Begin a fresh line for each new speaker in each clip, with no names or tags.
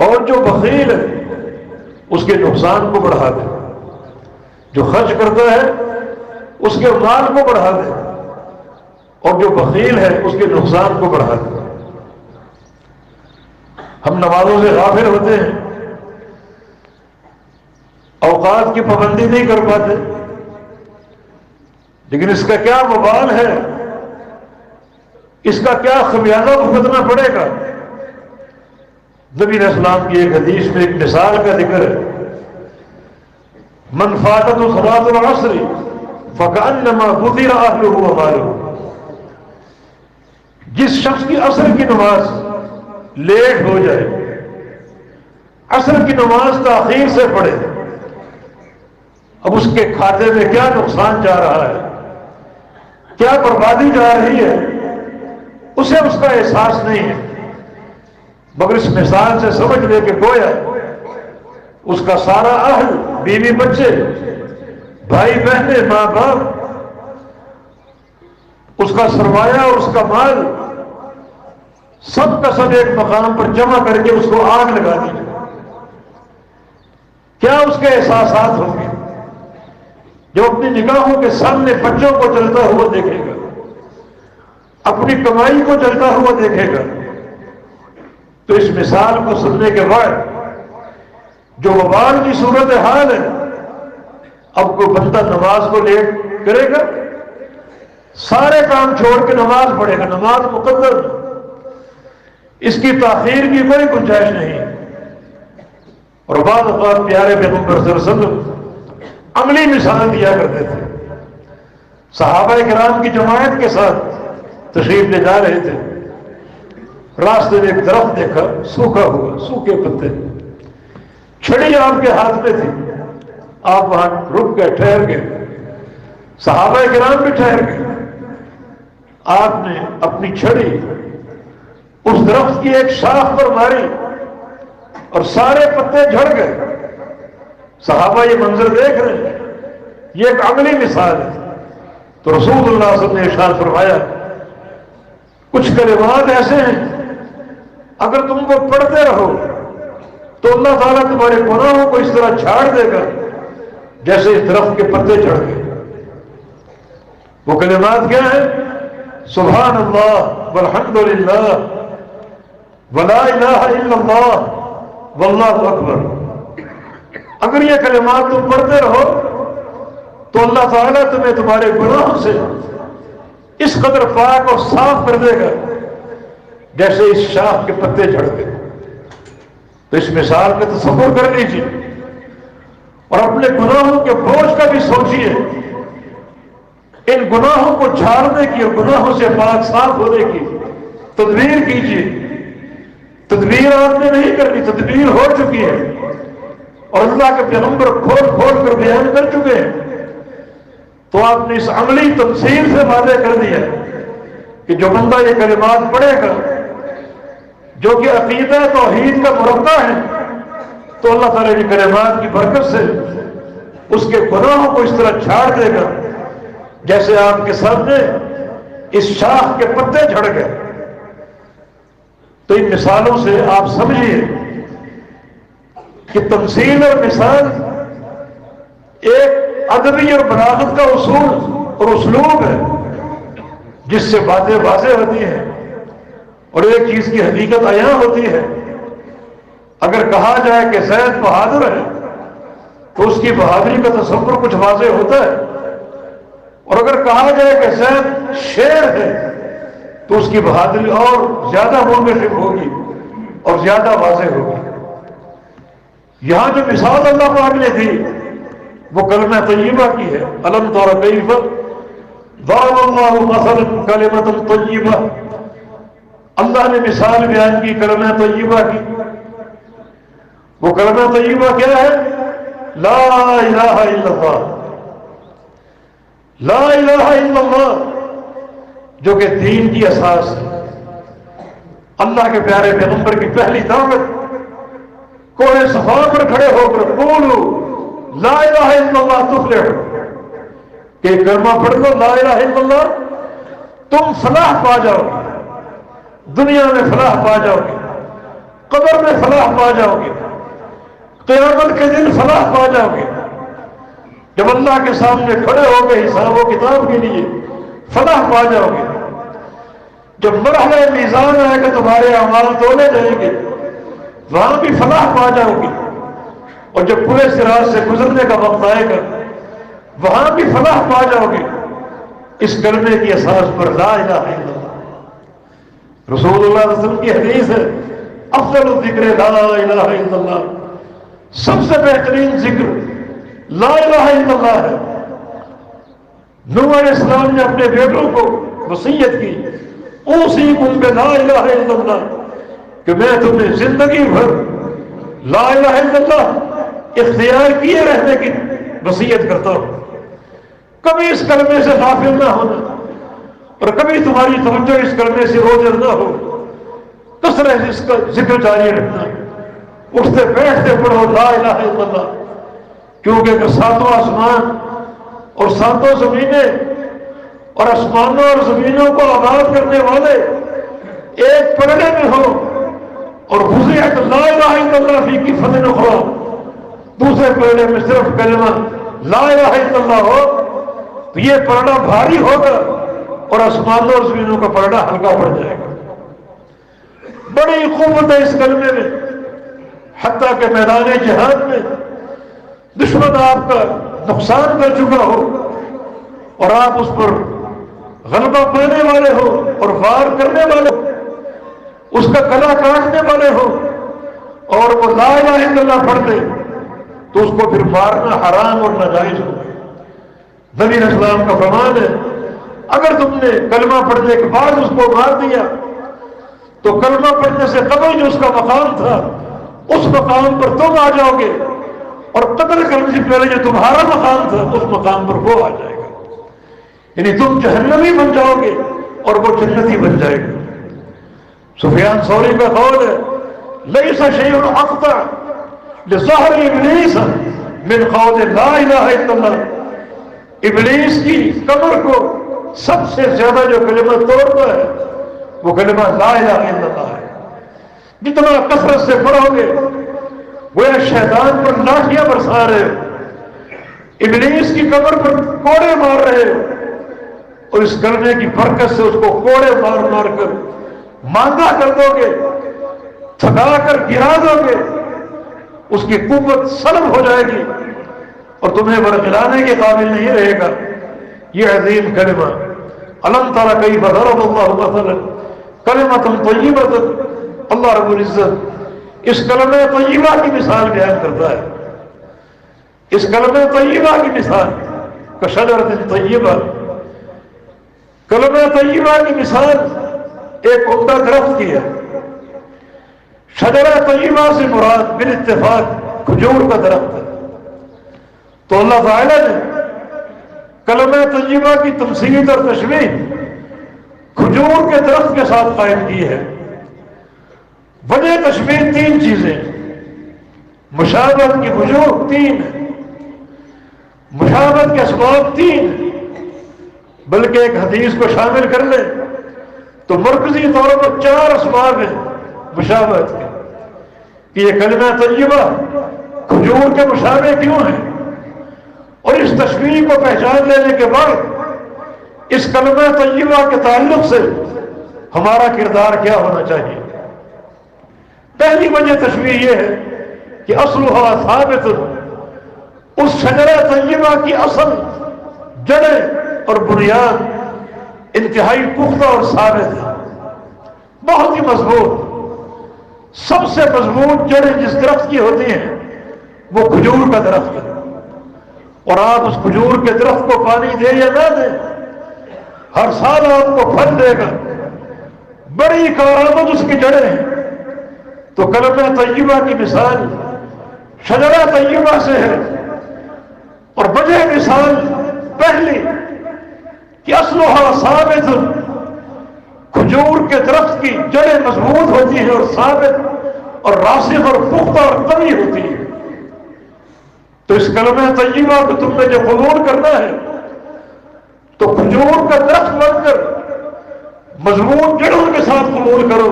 اور جو بخیل ہے اس کے نقصان کو بڑھا دے، جو خرچ کرتا ہے اس کے مال کو بڑھا دے، اور جو بخیل ہے اس کے نقصان کو بڑھا دے۔ ہم نمازوں سے غافل ہوتے ہیں، اوقات کی پابندی نہیں کر پاتے، لیکن اس کا کیا وبال ہے، اس کا کیا خمیازہ بھگتنا پڑے گا۔ نبی علیہ السلام کی ایک حدیث میں ایک مثال کا ذکر ہے، من فاتت صلاۃ العصر فکأنما بذر اہلہ ومالہ، جس شخص کی عصر کی نماز لیٹ ہو جائے، عصر کی نماز تاخیر سے پڑھے، اب اس کے کھاتے میں کیا نقصان جا رہا ہے، کیا بربادی جا رہی ہے، اسے اس کا احساس نہیں ہے، مگر اس مثال سے سمجھ لے کہ گویا اس کا سارا اہل، بیوی بچے، بھائی بہنیں، ماں باپ، اس کا سرمایہ اور اس کا مال، سب کا سب ایک مقام پر جمع کر کے اس کو آگ لگا دی، کیا اس کے احساسات ہوں گے؟ جو اپنی نگاہوں کے سامنے بچوں کو جلتا ہوا دیکھے گا، اپنی کمائی کو جلتا ہوا دیکھے گا، تو اس مثال کو سننے کے بعد جو وبال کی صورت حال ہے، اب کوئی بندہ نماز کو لیٹ کرے گا، سارے کام چھوڑ کے نماز پڑھے گا، نماز مقدر، اس کی تاخیر کی کوئی گنجائش نہیں۔ اور بعض اوقات پیارے پیغمبر صلی اللہ علیہ وسلم عملی مثال دیا کرتے تھے۔ صحابہ کرام کی جماعت کے ساتھ تشریف لے جا رہے تھے، راستے میں ایک درخت دیکھا، سوکھا ہوا، سوکھے پتے، چھڑی آپ کے ہاتھ میں تھی، آپ وہاں رک گئے، ٹھہر گئے، صحابہ کرام بھی ٹھہر گئے، آپ نے اپنی چھڑی اس درخت کی ایک شاخ پر ماری اور سارے پتے جھڑ گئے۔ صحابہ یہ منظر دیکھ رہے ہیں، یہ ایک عملی مثال ہے۔ تو رسول اللہ صلی اللہ علیہ وسلم نے ارشاد فرمایا، کچھ کلمات ایسے ہیں اگر تم کو پڑھتے رہو تو اللہ تعالیٰ تمہارے گناہوں کو اس طرح جھاڑ دے گا جیسے اس درخت کے پتے جھڑ گئے۔ وہ کلمات کیا ہیں؟ سبحان اللہ والحمد للہ ولا الہ الا اللہ واللہ اکبر۔ اگر یہ کلمات تم پڑھتے رہو تو اللہ تعالیٰ تمہیں تمہارے گناہوں سے اس قدر پاک اور صاف کر دے گا جیسے اس شاخ کے پتے جھڑ گئے۔ تو اس مثال کا تصور کر لیجیے اور اپنے گناہوں کے بوجھ کا بھی سوچیے، ان گناہوں کو جھاڑنے کی اور گناہوں سے پاک صاف ہونے کی تدبیر کیجیے۔ تدبیر آپ نے نہیں کرنی، تدبیر ہو چکی ہے اور اللہ کے پیغمبر کھول کھول کر بیان کر چکے ہیں۔ تو آپ نے اس عملی تمثیل سے واضح کر دیا کہ جو بندہ یہ کلمات پڑھے گا جو کہ عقیدہ توحید کا مربع ہے، تو اللہ تعالیٰ کی کلمات کی برکت سے اس کے گناہوں کو اس طرح جھاڑ دے گا جیسے آپ کے سامنے اس شاخ کے پتے جھڑ گئے۔ تو ان مثالوں سے آپ سمجھیے کہ تمثیل اور مثال ایک ادبی اور بلاغت کا اصول اور اسلوب ہے جس سے باتیں واضح ہوتی ہیں اور ایک چیز کی حقیقت عیاں ہوتی ہے۔ اگر کہا جائے کہ زید بہادر ہے تو اس کی بہادری کا تصور کچھ واضح ہوتا ہے، اور اگر کہا جائے کہ زید شیر ہے تو اس کی بہادری اور زیادہ منکشف ہوگی اور زیادہ واضح ہوگی۔ یہاں جو مثال اللہ پاک نے دی وہ کلمہ طیبہ کی ہے۔ الم تر کیف ضرب اللہ مثلا کلمۃ طیبہ، اللہ نے مثال بیان کی کلمہ طیبہ کی۔ وہ کلمہ طیبہ کیا ہے؟ لا الہ الا اللہ، لا الہ الا اللہ، جو کہ دین کی اساس ہے۔ اللہ کے پیارے پیغمبر کی پہلی دعوت کوہ صفا پر کھڑے ہو کر قولوا لا الہ الا اللہ تفلحوا، کہ کلمہ پڑھ لو لا الہ الا اللہ، تم فلاح پا جاؤ گے، دنیا میں فلاح پا جاؤ گے، قبر میں فلاح پا جاؤ گے، قیامت کے دن فلاح پا جاؤ گے، جب اللہ کے سامنے کھڑے ہو گے حساب و کتاب کے لیے فلاح پا جاؤ گے، جب مرحلہ میزان آئے گا تمہارے اعمال تولے جائیں گے وہاں بھی فلاح پا جاؤ گے، اور جب پورے صراط سے گزرنے کا وقت آئے گا وہاں بھی فلاح پا جاؤ گے اس کلمے کی اساس پر لا الہ الا اللہ۔ رسول اللہ صلی اللہ علیہ وسلم کی حدیث ہے افضل الذکر لا الہ الا اللہ، سب سے بہترین ذکر لا الہ الا اللہ ہے۔ نوح علیہ السلام نے اپنے بیٹوں کو وصیت کی اوصیکم بلا الہ الا اللہ، کہ میں تمہیں زندگی بھر لا الہ الا اللہ اختیار کیے رہنے کی وصیت کرتا ہوں، کبھی اس کلمے سے غافل نہ ہونا، اور کبھی تمہاری توجہ اس کلمے سے روزر نہ ہو، کثرت اس کا ذکر جاری رکھنا، اٹھتے بیٹھتے پڑھو لا الہ الا اللہ، کیونکہ اگر ساتوں آسمان اور ساتوں زمینیں اور آسمانوں اور زمینوں کو آباد کرنے والے ایک پلڑے میں ہو اور وضعت لا الہ الا اللہ فی کفۃ اخری، دوسرے پلڑے میں صرف کلمہ لا الہ الا اللہ ہو تو یہ پلڑا بھاری ہوگا اور آسمانوں اور زمینوں کا پلڑا ہلکا پڑ جائے گا۔ بڑی قوت ہے اس کلمے میں، حتیٰ کہ میدان جہاد میں دشمن آپ کا نقصان کر چکا ہو اور آپ اس پر غلبہ پانے والے ہو اور وار کرنے والے ہو، اس کا گلا کاٹنے والے ہو اور وہ لا الہ الا اللہ پڑھتے تو اس کو پھر مارنا حرام اور ناجائز ہو۔ نبی علیہ السلام کا فرمان ہے اگر تم نے کلمہ پڑھنے کے بعد اس کو مار دیا تو کلمہ پڑھنے سے قبل جو اس کا مقام تھا اس مقام پر تم آ جاؤ گے، اور قتل کرنے سے پہلے جو تمہارا مقام تھا اس مقام پر وہ آ جائے گا، یعنی تم جہنمی بن جاؤ گے اور وہ جنتی بن جائے گا۔ سفیان ثوری کا قول ہے لیس شیء اقطع لظہر ابلیس من قول لا الہ الا اللہ، ابلیس کی کمر کو سب سے زیادہ جو کلمہ توڑتا ہے وہ کلمہ لا الہ الا اللہ ہے۔ جتنا کثرت سے پڑھو گے وہ شیطان پر لاٹھیاں برسا رہے ہو، ابلیس کی کمر پر کوڑے مار رہے ہو، اور اس کلمے کی برکت سے اس کو کوڑے مار مار کر ماندہ کر دو گے، تھکا کر گرا دو گے، اس کی قوت سلب ہو جائے گی اور تمہیں برگلانے کے قابل نہیں رہے گا۔ یہ عظیم کلمہ الم تر کیف ضرب اللہ مثلا کلمۃ طیبۃ، اللہ رب العزت اس کلمہ طیبہ کی مثال بیان کرتا ہے۔ اس کلمہ طیبہ کی مثال کشجرۃ طیبہ، کلمہ طیبہ کی مثال ایک عمدہ درخت کی ہے۔ شجرہ طیبہ سے مراد بالاتفاق کھجور کا درخت ہے، تو اللہ تعالیٰ نے کلمہ طیبہ کی تمثیل اور تشبیہ کھجور کے درخت کے ساتھ قائم کی ہے۔ وجہ تشبیہ تین چیزیں، مشابہت کی وجوہ تین ہے، مشابہت کے اسباب تین ہیں، بلکہ ایک حدیث کو شامل کر لیں تو مرکزی طور پر چار اسباب ہیں مشابہت کے، کہ یہ کلمہ طیبہ کھجور کے مشابہ کیوں ہیں، اور اس تشبیہ کو پہچان لینے کے بعد اس کلمہ طیبہ کے تعلق سے ہمارا کردار کیا ہونا چاہیے۔ پہلی وجہ تشبیہ یہ ہے کہ اصلها ثابت، اس شجرہ طیبہ کی اصل، جڑیں اور بنیاد انتہائی پختہ اور ثابت ہے، بہت ہی مضبوط۔ سب سے مضبوط جڑیں جس درخت کی ہوتی ہیں وہ کھجور کا درخت ہے، اور آپ اس کھجور کے درخت کو پانی دیں یا نہ دیں ہر سال آپ کو پھل دے گا، بڑی کارآمد اس کی جڑیں ہیں۔ تو کلمہ طیبہ کی مثال شجرہ طیبہ سے ہے، اور وجہ مثال پہلی کہ اصلها ثابت، کھجور کے درخت کی جڑیں مضبوط ہوتی ہیں اور ثابت اور راسخ اور پختہ اور قوی ہوتی ہیں۔ تو اس کلمہ طیبہ کو تم نے جو قبول کرنا ہے تو کھجور کا درخت بن کر مضبوط جڑوں کے ساتھ قبول کرو،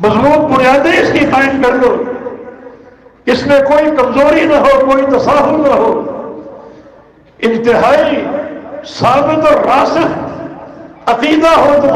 مضبوط بنیادیں اس کی قائم کر دو، اس میں کوئی کمزوری نہ ہو، کوئی تساہل نہ ہو، انتہائی ثابت اور راسخ عقیدہ ہو تمہارا